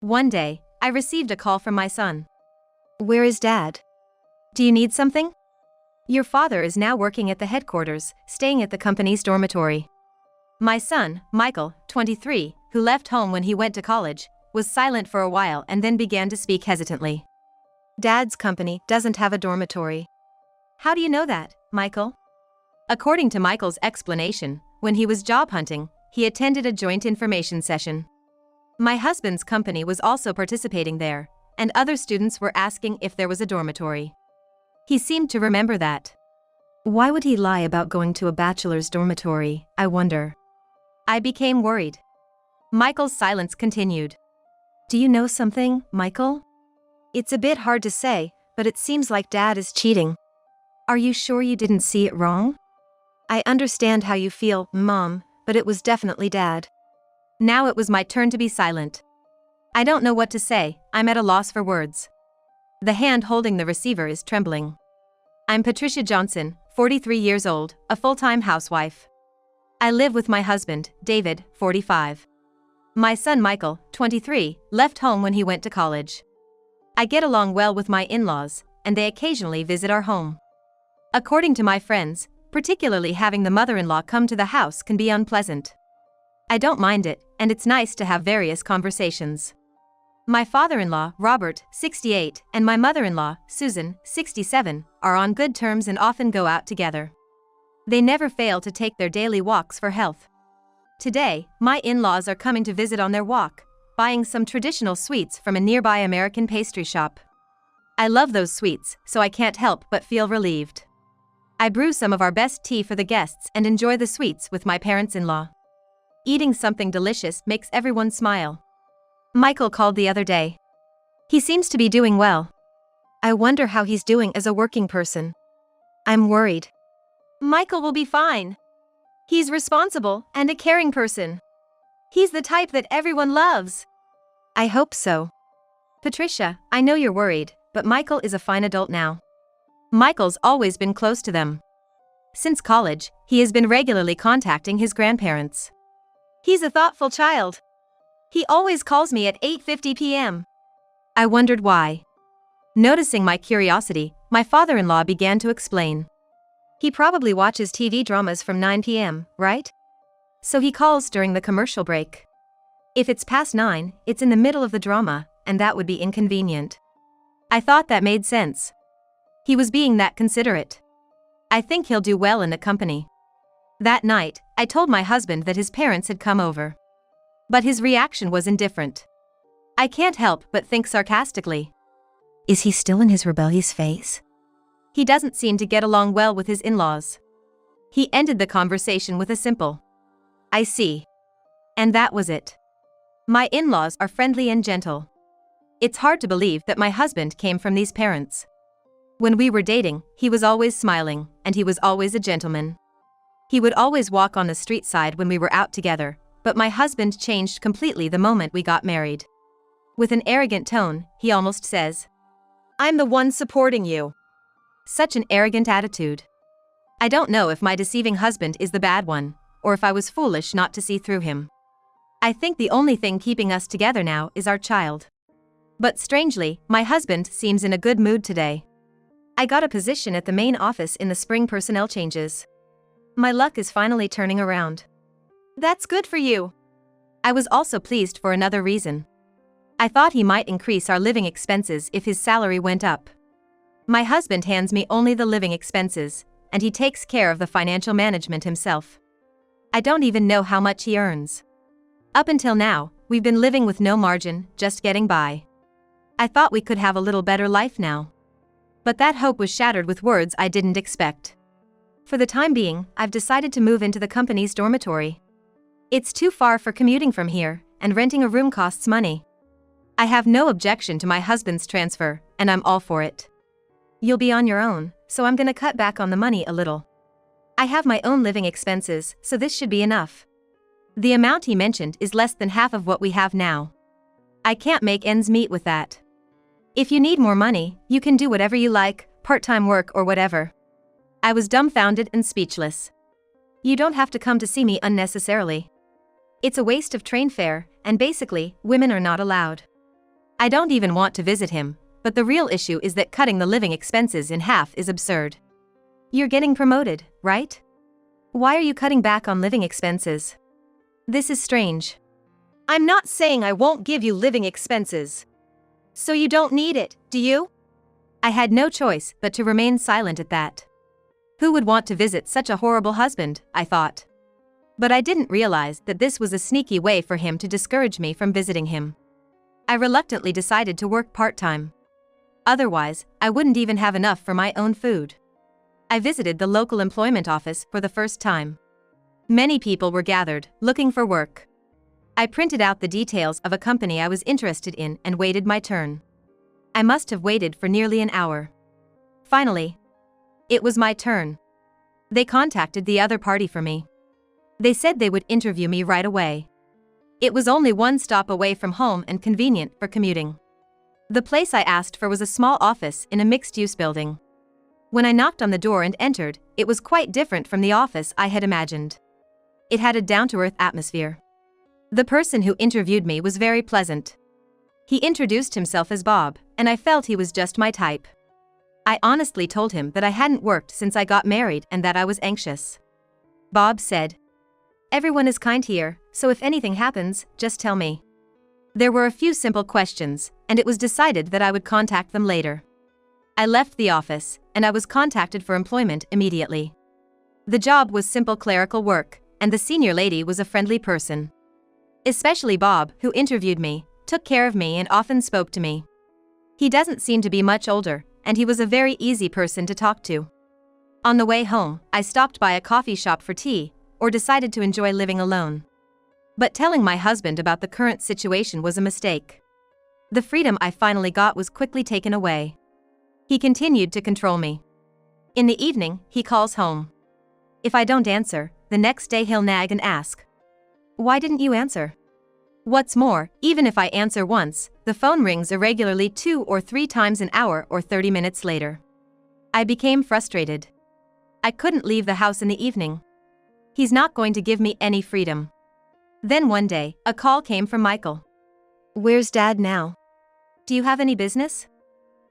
One day, I received a call from my son. Where is Dad? Do you need something? Your father is now working at the headquarters, staying at the company's dormitory. My son, Michael, 23, who left home when he went to college, was silent for a while and then began to speak hesitantly. Dad's company doesn't have a dormitory. How do you know that, Michael? According to Michael's explanation, when he was job hunting, he attended a joint information session. My husband's company was also participating there, and other students were asking if there was a dormitory. He seemed to remember that. Why would he lie about going to a bachelor's dormitory, I wonder? I became worried. Michael's silence continued. Do you know something, Michael? It's a bit hard to say, but it seems like Dad is cheating. Are you sure you didn't see it wrong? I understand how you feel, Mom, but it was definitely Dad. Now it was my turn to be silent. I don't know what to say, I'm at a loss for words. The hand holding the receiver is trembling. I'm Patricia Johnson, 43 years old, a full-time housewife. I live with my husband, David, 45. My son Michael, 23, left home when he went to college. I get along well with my in-laws, and they occasionally visit our home. According to my friends, particularly having the mother-in-law come to the house can be unpleasant. I don't mind it, and it's nice to have various conversations. My father-in-law, Robert, 68, and my mother-in-law, Susan, 67, are on good terms and often go out together. They never fail to take their daily walks for health. Today, my in-laws are coming to visit on their walk, buying some traditional sweets from a nearby American pastry shop. I love those sweets, so I can't help but feel relieved. I brew some of our best tea for the guests and enjoy the sweets with my parents-in-law. Eating something delicious makes everyone smile. Michael called the other day. He seems to be doing well. I wonder how he's doing as a working person. I'm worried. Michael will be fine. He's responsible and a caring person. He's the type that everyone loves. I hope so. Patricia, I know you're worried, but Michael is a fine adult now. Michael's always been close to them. Since college, he has been regularly contacting his grandparents. He's a thoughtful child. He always calls me at 8:50 p.m. I wondered why. Noticing my curiosity, my father-in-law began to explain. He probably watches TV dramas from 9 p.m., right? So he calls during the commercial break. If it's past 9, it's in the middle of the drama, and that would be inconvenient. I thought that made sense. He was being that considerate. I think he'll do well in the company. That night, I told my husband that his parents had come over. But his reaction was indifferent. I can't help but think sarcastically. Is he still in his rebellious phase? He doesn't seem to get along well with his in-laws. He ended the conversation with a simple, I see. And that was it. My in-laws are friendly and gentle. It's hard to believe that my husband came from these parents. When we were dating, he was always smiling, and he was always a gentleman. He would always walk on the street side when we were out together, but my husband changed completely the moment we got married. With an arrogant tone, he almost says, I'm the one supporting you. Such an arrogant attitude. I don't know if my deceiving husband is the bad one, or if I was foolish not to see through him. I think the only thing keeping us together now is our child. But strangely, my husband seems in a good mood today. I got a position at the main office in the spring personnel changes. My luck is finally turning around. That's good for you. I was also pleased for another reason. I thought he might increase our living expenses if his salary went up. My husband hands me only the living expenses, and he takes care of the financial management himself. I don't even know how much he earns. Up until now, we've been living with no margin, just getting by. I thought we could have a little better life now. But that hope was shattered with words I didn't expect. For the time being, I've decided to move into the company's dormitory. It's too far for commuting from here, and renting a room costs money. I have no objection to my husband's transfer, and I'm all for it. You'll be on your own, so I'm gonna cut back on the money a little. I have my own living expenses, so this should be enough. The amount he mentioned is less than half of what we have now. I can't make ends meet with that. If you need more money, you can do whatever you like, part-time work or whatever. I was dumbfounded and speechless. You don't have to come to see me unnecessarily. It's a waste of train fare, and basically, women are not allowed. I don't even want to visit him, but the real issue is that cutting the living expenses in half is absurd. You're getting promoted, right? Why are you cutting back on living expenses? This is strange. I'm not saying I won't give you living expenses. So you don't need it, do you? I had no choice but to remain silent at that. Who would want to visit such a horrible husband, I thought. But I didn't realize that this was a sneaky way for him to discourage me from visiting him. I reluctantly decided to work part-time. Otherwise, I wouldn't even have enough for my own food. I visited the local employment office for the first time. Many people were gathered, looking for work. I printed out the details of a company I was interested in and waited my turn. I must have waited for nearly an hour. Finally, it was my turn. They contacted the other party for me. They said they would interview me right away. It was only one stop away from home and convenient for commuting. The place I asked for was a small office in a mixed-use building. When I knocked on the door and entered, it was quite different from the office I had imagined. It had a down-to-earth atmosphere. The person who interviewed me was very pleasant. He introduced himself as Bob, and I felt he was just my type. I honestly told him that I hadn't worked since I got married and that I was anxious. Bob said, "Everyone is kind here, so if anything happens, just tell me." There were a few simple questions, and it was decided that I would contact them later. I left the office, and I was contacted for employment immediately. The job was simple clerical work, and the senior lady was a friendly person. Especially Bob, who interviewed me, took care of me and often spoke to me. He doesn't seem to be much older, and he was a very easy person to talk to. On the way home, I stopped by a coffee shop for tea, or decided to enjoy living alone. But telling my husband about the current situation was a mistake. The freedom I finally got was quickly taken away. He continued to control me. In the evening, he calls home. If I don't answer, the next day he'll nag and ask, "Why didn't you answer?" What's more, even if I answer once, the phone rings irregularly 2 or 3 times an hour or 30 minutes later. I became frustrated. I couldn't leave the house in the evening. He's not going to give me any freedom. Then one day, a call came from Michael. "Where's Dad now? Do you have any business?"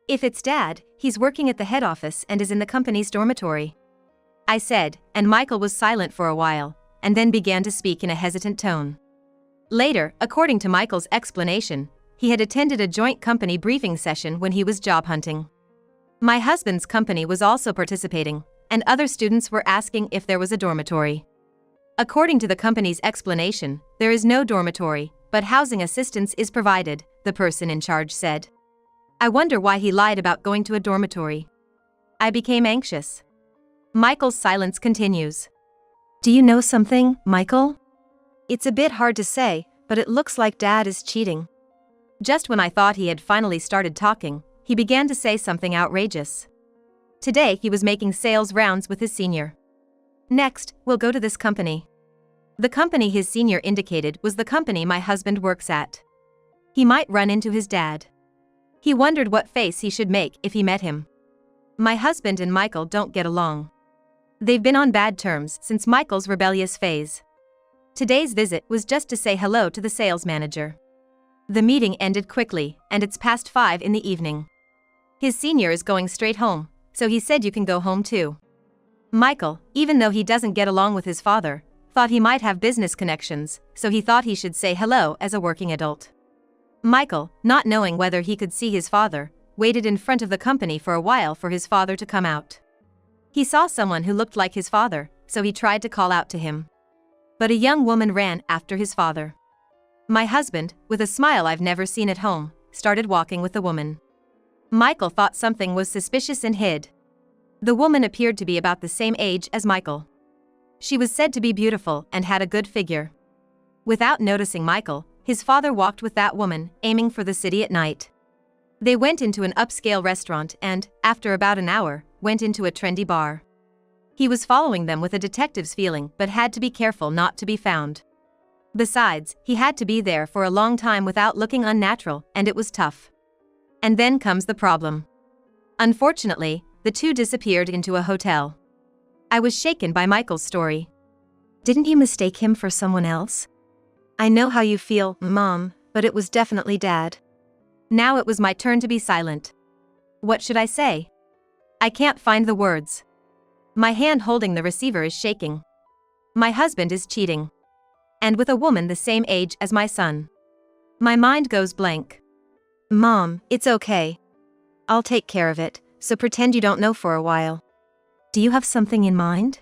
"If it's Dad, he's working at the head office and is in the company's dormitory," I said, and Michael was silent for a while, and then began to speak in a hesitant tone. Later, according to Michael's explanation, he had attended a joint company briefing session when he was job hunting. My husband's company was also participating, and other students were asking if there was a dormitory. According to the company's explanation, there is no dormitory, but housing assistance is provided, the person in charge said. I wonder why he lied about going to a dormitory. I became anxious. Michael's silence continues. "Do you know something, Michael? It's a bit hard to say, but it looks like Dad is cheating." Just when I thought he had finally started talking, he began to say something outrageous. Today he was making sales rounds with his senior. "Next, we'll go to this company." The company his senior indicated was the company my husband works at. He might run into his dad. He wondered what face he should make if he met him. My husband and Michael don't get along. They've been on bad terms since Michael's rebellious phase. Today's visit was just to say hello to the sales manager. The meeting ended quickly, and it's past 5 in the evening. His senior is going straight home, so he said you can go home too. Michael, even though he doesn't get along with his father, thought he might have business connections, so he thought he should say hello as a working adult. Michael, not knowing whether he could see his father, waited in front of the company for a while for his father to come out. He saw someone who looked like his father, so he tried to call out to him. But a young woman ran after his father. My husband, with a smile I've never seen at home, started walking with the woman. Michael thought something was suspicious and hid. The woman appeared to be about the same age as Michael. She was said to be beautiful and had a good figure. Without noticing Michael, his father walked with that woman, aiming for the city at night. They went into an upscale restaurant and, after about an hour, went into a trendy bar. He was following them with a detective's feeling but had to be careful not to be found. Besides, he had to be there for a long time without looking unnatural, and it was tough. And then comes the problem. Unfortunately, the two disappeared into a hotel. I was shaken by Michael's story. "Didn't you mistake him for someone else?" "I know how you feel, Mom, but it was definitely Dad." Now it was my turn to be silent. What should I say? I can't find the words. My hand holding the receiver is shaking. My husband is cheating. And with a woman the same age as my son. My mind goes blank. Mom, it's okay. I'll take care of it, so pretend you don't know for a while. Do you have something in mind?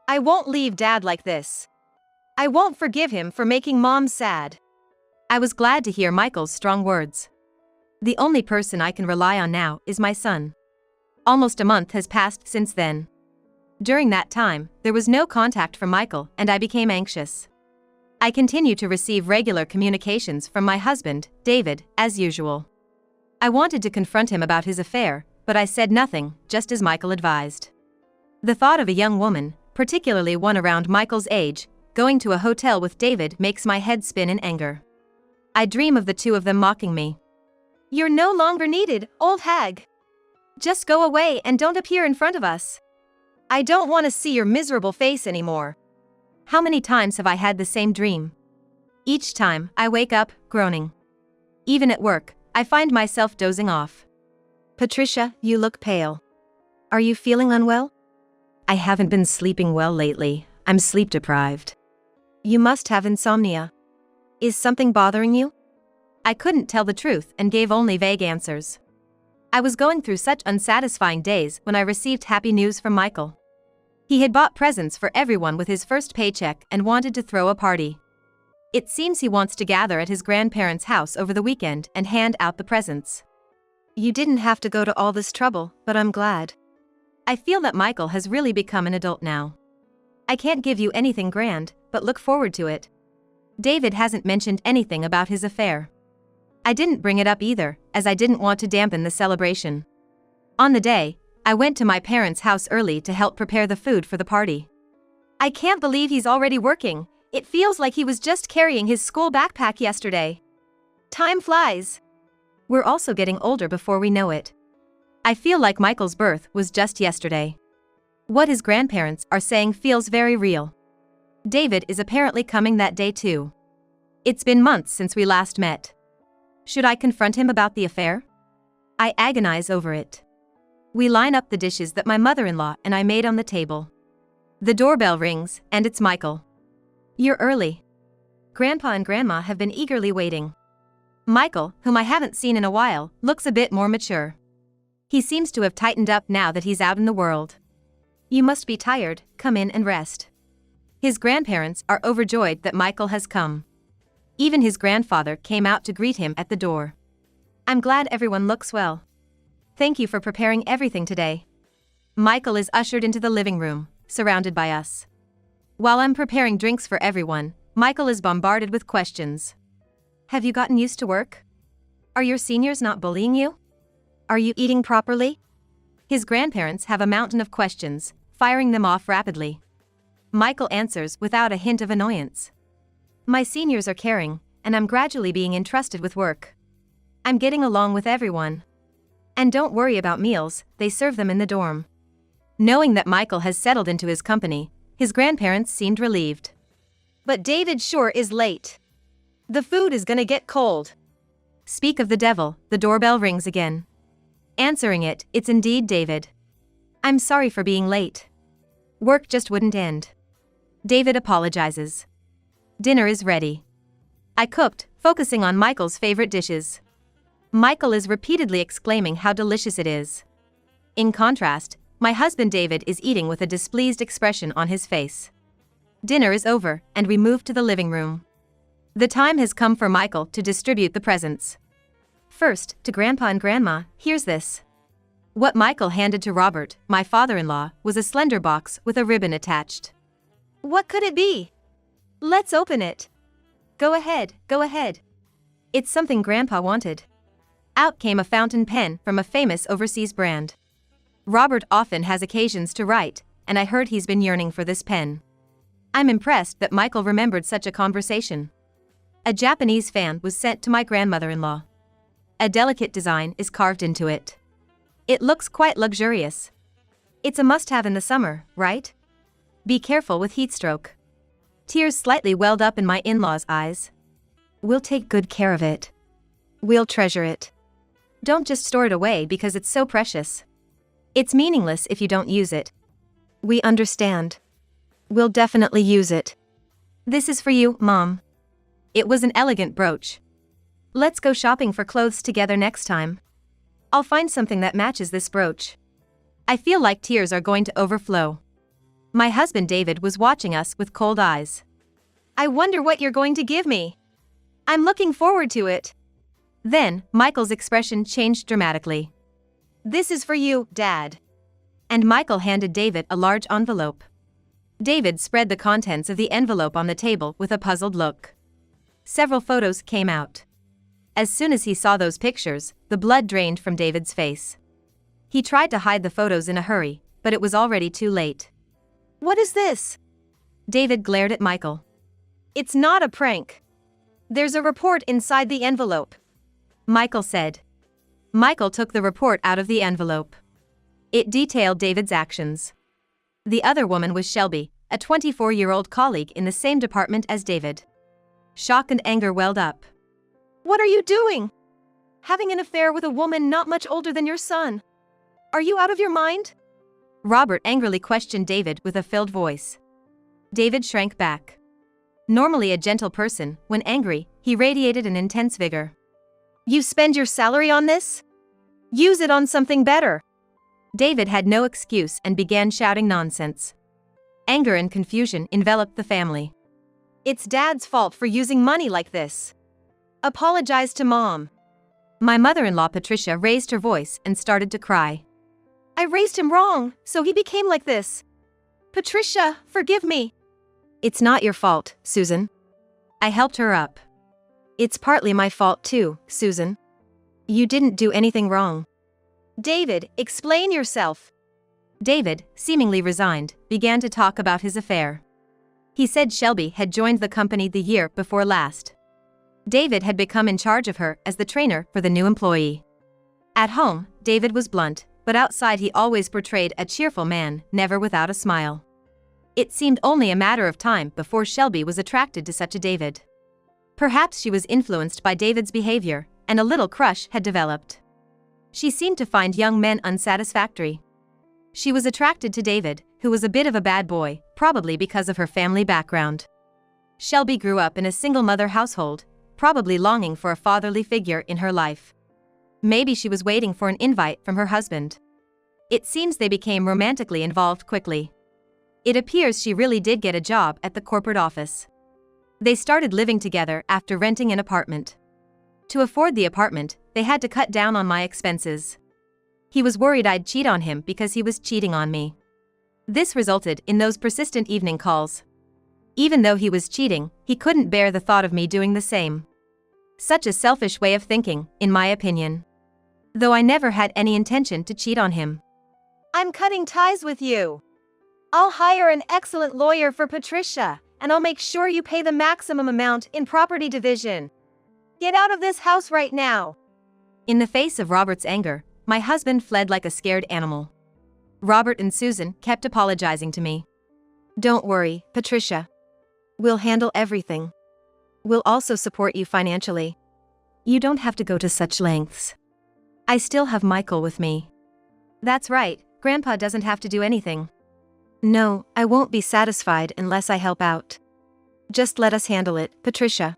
I won't leave Dad like this. I won't forgive him for making Mom sad. I was glad to hear Michael's strong words. The only person I can rely on now is my son. Almost a month has passed since then. During that time, there was no contact from Michael and I became anxious. I continue to receive regular communications from my husband, David, as usual. I wanted to confront him about his affair, but I said nothing, just as Michael advised. The thought of a young woman, particularly one around Michael's age, going to a hotel with David makes my head spin in anger. I dream of the two of them mocking me. You're no longer needed, old hag. Just go away and don't appear in front of us. I don't want to see your miserable face anymore. How many times have I had the same dream? Each time, I wake up, groaning. Even at work, I find myself dozing off. Patricia, you look pale. Are you feeling unwell? I haven't been sleeping well lately. I'm sleep deprived. You must have insomnia. Is something bothering you? I couldn't tell the truth and gave only vague answers. I was going through such unsatisfying days when I received happy news from Michael. He had bought presents for everyone with his first paycheck and wanted to throw a party. It seems he wants to gather at his grandparents' house over the weekend and hand out the presents. You didn't have to go to all this trouble, but I'm glad. I feel that Michael has really become an adult now. I can't give you anything grand, but look forward to it. David hasn't mentioned anything about his affair. I didn't bring it up either, as I didn't want to dampen the celebration. On the day, I went to my parents' house early to help prepare the food for the party. I can't believe he's already working. It feels like he was just carrying his school backpack yesterday. Time flies. We're also getting older before we know it. I feel like Michael's birth was just yesterday. What his grandparents are saying feels very real. David is apparently coming that day too. It's been months since we last met. Should I confront him about the affair? I agonize over it. We line up the dishes that my mother-in-law and I made on the table. The doorbell rings, and it's Michael. You're early. Grandpa and Grandma have been eagerly waiting. Michael, whom I haven't seen in a while, looks a bit more mature. He seems to have tightened up now that he's out in the world. You must be tired, come in and rest. His grandparents are overjoyed that Michael has come. Even his grandfather came out to greet him at the door. I'm glad everyone looks well. Thank you for preparing everything today. Michael is ushered into the living room, surrounded by us. While I'm preparing drinks for everyone, Michael is bombarded with questions. Have you gotten used to work? Are your seniors not bullying you? Are you eating properly? His grandparents have a mountain of questions, firing them off rapidly. Michael answers without a hint of annoyance. My seniors are caring, and I'm gradually being entrusted with work. I'm getting along with everyone. And don't worry about meals, they serve them in the dorm. Knowing that Michael has settled into his company, his grandparents seemed relieved. But David sure is late. The food is gonna get cold. Speak of the devil, the doorbell rings again. Answering it, it's indeed David. I'm sorry for being late. Work just wouldn't end. David apologizes. Dinner is ready. I cooked, focusing on Michael's favorite dishes. Michael is repeatedly exclaiming how delicious it is. In contrast, my husband David is eating with a displeased expression on his face. Dinner is over, and we move to the living room. The time has come for Michael to distribute the presents. First, to Grandpa and Grandma, here's this. What Michael handed to Robert, my father-in-law, was a slender box with a ribbon attached. What could it be? Let's open it. Go ahead, go ahead. It's something Grandpa wanted. Out came a fountain pen from a famous overseas brand. Robert often has occasions to write, and I heard he's been yearning for this pen. I'm impressed that Michael remembered such a conversation. A Japanese fan was sent to my grandmother-in-law. A delicate design is carved into it. It looks quite luxurious. It's a must-have in the summer, right? Be careful with heat stroke. Tears slightly welled up in my in-laws' eyes. We'll take good care of it. We'll treasure it. Don't just store it away because it's so precious. It's meaningless if you don't use it. We understand. We'll definitely use it. This is for you, Mom. It was an elegant brooch. Let's go shopping for clothes together next time. I'll find something that matches this brooch. I feel like tears are going to overflow. My husband David was watching us with cold eyes. I wonder what you're going to give me. I'm looking forward to it. Then, Michael's expression changed dramatically. This is for you, Dad. And Michael handed David a large envelope. David spread the contents of the envelope on the table with a puzzled look. Several photos came out. As soon as he saw those pictures, the blood drained from David's face. He tried to hide the photos in a hurry, but it was already too late. What is this? David glared at Michael. It's not a prank. There's a report inside the envelope, Michael said. Michael took the report out of the envelope. It detailed David's actions. The other woman was Shelby, a 24-year-old colleague in the same department as David. Shock and anger welled up. What are you doing? Having an affair with a woman not much older than your son? Are you out of your mind? Robert angrily questioned David with a filled voice. David shrank back. Normally a gentle person, when angry, he radiated an intense vigor. You spend your salary on this? Use it on something better. David had no excuse and began shouting nonsense. Anger and confusion enveloped the family. It's Dad's fault for using money like this. Apologize to Mom. My mother-in-law Patricia raised her voice and started to cry. I raised him wrong, so he became like this. Patricia, forgive me. It's not your fault, Susan. I helped her up. It's partly my fault too, Susan. You didn't do anything wrong. David, explain yourself. David, seemingly resigned, began to talk about his affair. He said Shelby had joined the company the year before last. David had become in charge of her as the trainer for the new employee. At home, David was blunt, but outside he always portrayed a cheerful man, never without a smile. It seemed only a matter of time before Shelby was attracted to such a David. Perhaps she was influenced by David's behavior, and a little crush had developed. She seemed to find young men unsatisfactory. She was attracted to David, who was a bit of a bad boy, probably because of her family background. Shelby grew up in a single-mother household, probably longing for a fatherly figure in her life. Maybe she was waiting for an invite from her husband. It seems they became romantically involved quickly. It appears she really did get a job at the corporate office. They started living together after renting an apartment. To afford the apartment, they had to cut down on my expenses. He was worried I'd cheat on him because he was cheating on me. This resulted in those persistent evening calls. Even though he was cheating, he couldn't bear the thought of me doing the same. Such a selfish way of thinking, in my opinion. Though I never had any intention to cheat on him. I'm cutting ties with you. I'll hire an excellent lawyer for Patricia, and I'll make sure you pay the maximum amount in property division. Get out of this house right now. In the face of Robert's anger, my husband fled like a scared animal. Robert and Susan kept apologizing to me. Don't worry, Patricia. We'll handle everything. We'll also support you financially. You don't have to go to such lengths. I still have Michael with me. That's right, Grandpa doesn't have to do anything. No, I won't be satisfied unless I help out. Just let us handle it, Patricia.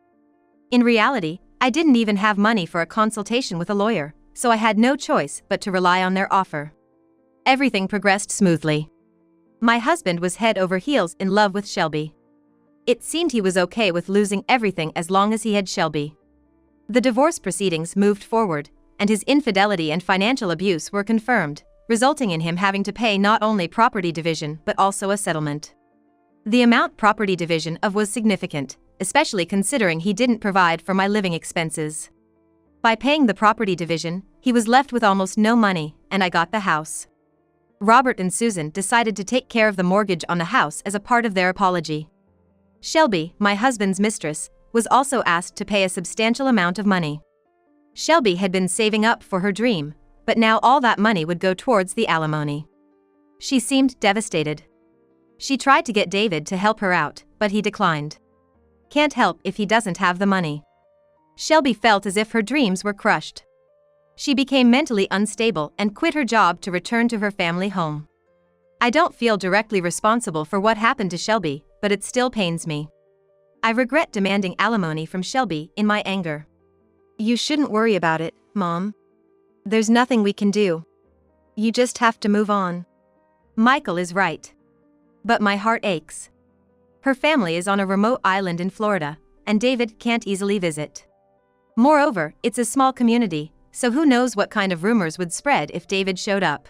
In reality, I didn't even have money for a consultation with a lawyer, so I had no choice but to rely on their offer. Everything progressed smoothly. My husband was head over heels in love with Shelby. It seemed he was okay with losing everything as long as he had Shelby. The divorce proceedings moved forward, and his infidelity and financial abuse were confirmed, resulting in him having to pay not only property division but also a settlement. The amount property division of was significant, especially considering he didn't provide for my living expenses. By paying the property division, he was left with almost no money, and I got the house. Robert and Susan decided to take care of the mortgage on the house as a part of their apology. Shelby, my husband's mistress, was also asked to pay a substantial amount of money. Shelby had been saving up for her dream, but now all that money would go towards the alimony. She seemed devastated. She tried to get David to help her out, but he declined. Can't help if he doesn't have the money. Shelby felt as if her dreams were crushed. She became mentally unstable and quit her job to return to her family home. I don't feel directly responsible for what happened to Shelby, but it still pains me. I regret demanding alimony from Shelby in my anger. You shouldn't worry about it, Mom. There's nothing we can do. You just have to move on. Michael is right. But my heart aches. Her family is on a remote island in Florida, and David can't easily visit. Moreover, it's a small community, so who knows what kind of rumors would spread if David showed up.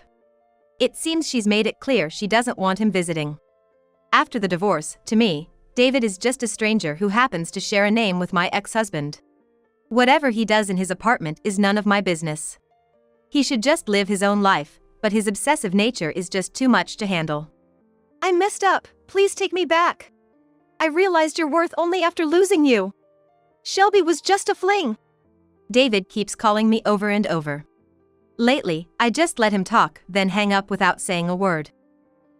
It seems she's made it clear she doesn't want him visiting. After the divorce, to me, David is just a stranger who happens to share a name with my ex-husband. Whatever he does in his apartment is none of my business. He should just live his own life, but his obsessive nature is just too much to handle. I messed up, please take me back. I realized your worth only after losing you. Shelby was just a fling. David keeps calling me over and over. Lately, I just let him talk, then hang up without saying a word.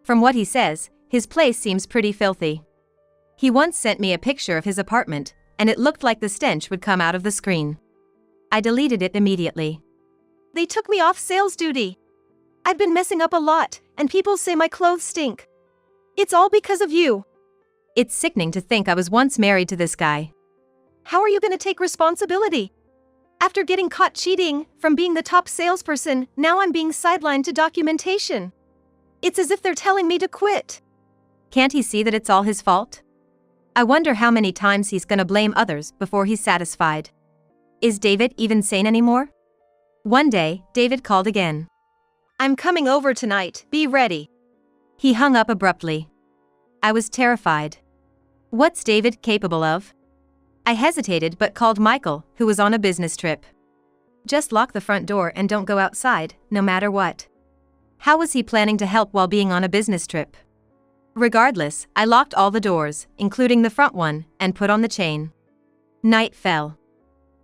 From what he says, his place seems pretty filthy. He once sent me a picture of his apartment, and it looked like the stench would come out of the screen. I deleted it immediately. They took me off sales duty. I've been messing up a lot, and people say my clothes stink. It's all because of you. It's sickening to think I was once married to this guy. How are you going to take responsibility? After getting caught cheating, from being the top salesperson, now I'm being sidelined to documentation. It's as if they're telling me to quit. Can't he see that it's all his fault? I wonder how many times he's gonna blame others before he's satisfied. Is David even sane anymore? One day, David called again. I'm coming over tonight, be ready. He hung up abruptly. I was terrified. What's David capable of? I hesitated but called Michael, who was on a business trip. Just lock the front door and don't go outside, no matter what. How was he planning to help while being on a business trip? Regardless, I locked all the doors, including the front one, and put on the chain. Night fell.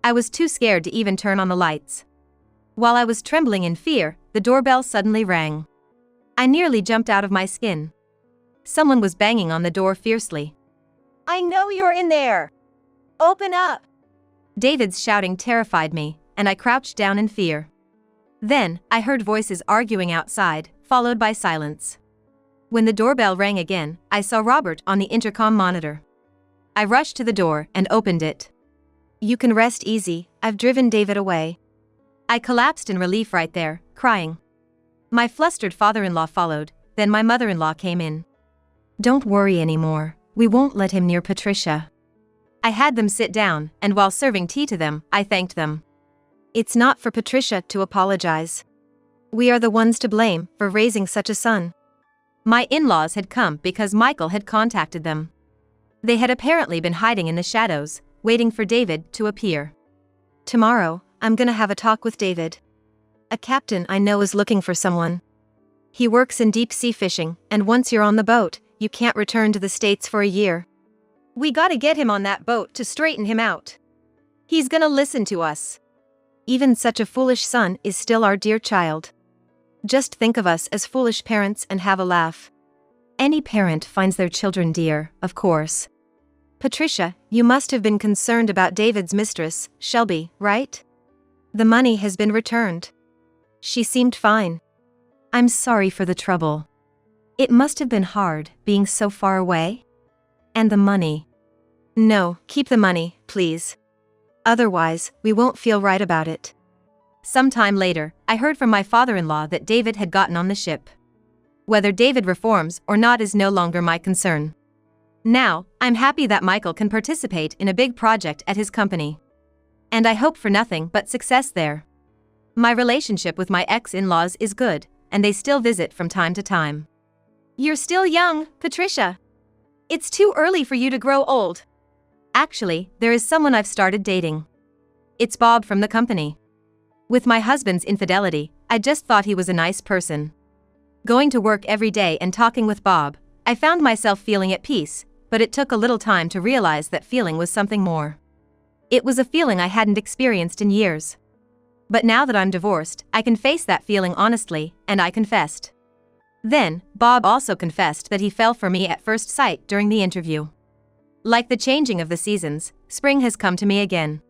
I was too scared to even turn on the lights. While I was trembling in fear, the doorbell suddenly rang. I nearly jumped out of my skin. Someone was banging on the door fiercely. I know you're in there! Open up! David's shouting terrified me, and I crouched down in fear. Then, I heard voices arguing outside, followed by silence. When the doorbell rang again, I saw Robert on the intercom monitor. I rushed to the door and opened it. You can rest easy, I've driven David away. I collapsed in relief right there, crying. My flustered father-in-law followed, then my mother-in-law came in. Don't worry anymore, we won't let him near Patricia. I had them sit down, and while serving tea to them, I thanked them. It's not for Patricia to apologize. We are the ones to blame for raising such a son. My in-laws had come because Michael had contacted them. They had apparently been hiding in the shadows, waiting for David to appear. Tomorrow, I'm gonna have a talk with David. A captain I know is looking for someone. He works in deep-sea fishing, and once you're on the boat, you can't return to the States for a year. We gotta get him on that boat to straighten him out. He's gonna listen to us. Even such a foolish son is still our dear child. Just think of us as foolish parents and have a laugh. Any parent finds their children dear, of course. Patricia, you must have been concerned about David's mistress, Shelby, right? The money has been returned. She seemed fine. I'm sorry for the trouble. It must have been hard, being so far away. And the money. No, keep the money, please. Otherwise, we won't feel right about it. Sometime later, I heard from my father-in-law that David had gotten on the ship. Whether David reforms or not is no longer my concern. Now, I'm happy that Michael can participate in a big project at his company. And I hope for nothing but success there. My relationship with my ex-in-laws is good, and they still visit from time to time. You're still young, Patricia. It's too early for you to grow old. Actually, there is someone I've started dating. It's Bob from the company. With my husband's infidelity, I just thought he was a nice person. Going to work every day and talking with Bob, I found myself feeling at peace, but it took a little time to realize that feeling was something more. It was a feeling I hadn't experienced in years. But now that I'm divorced, I can face that feeling honestly, and I confessed. Then, Bob also confessed that he fell for me at first sight during the interview. Like the changing of the seasons, spring has come to me again.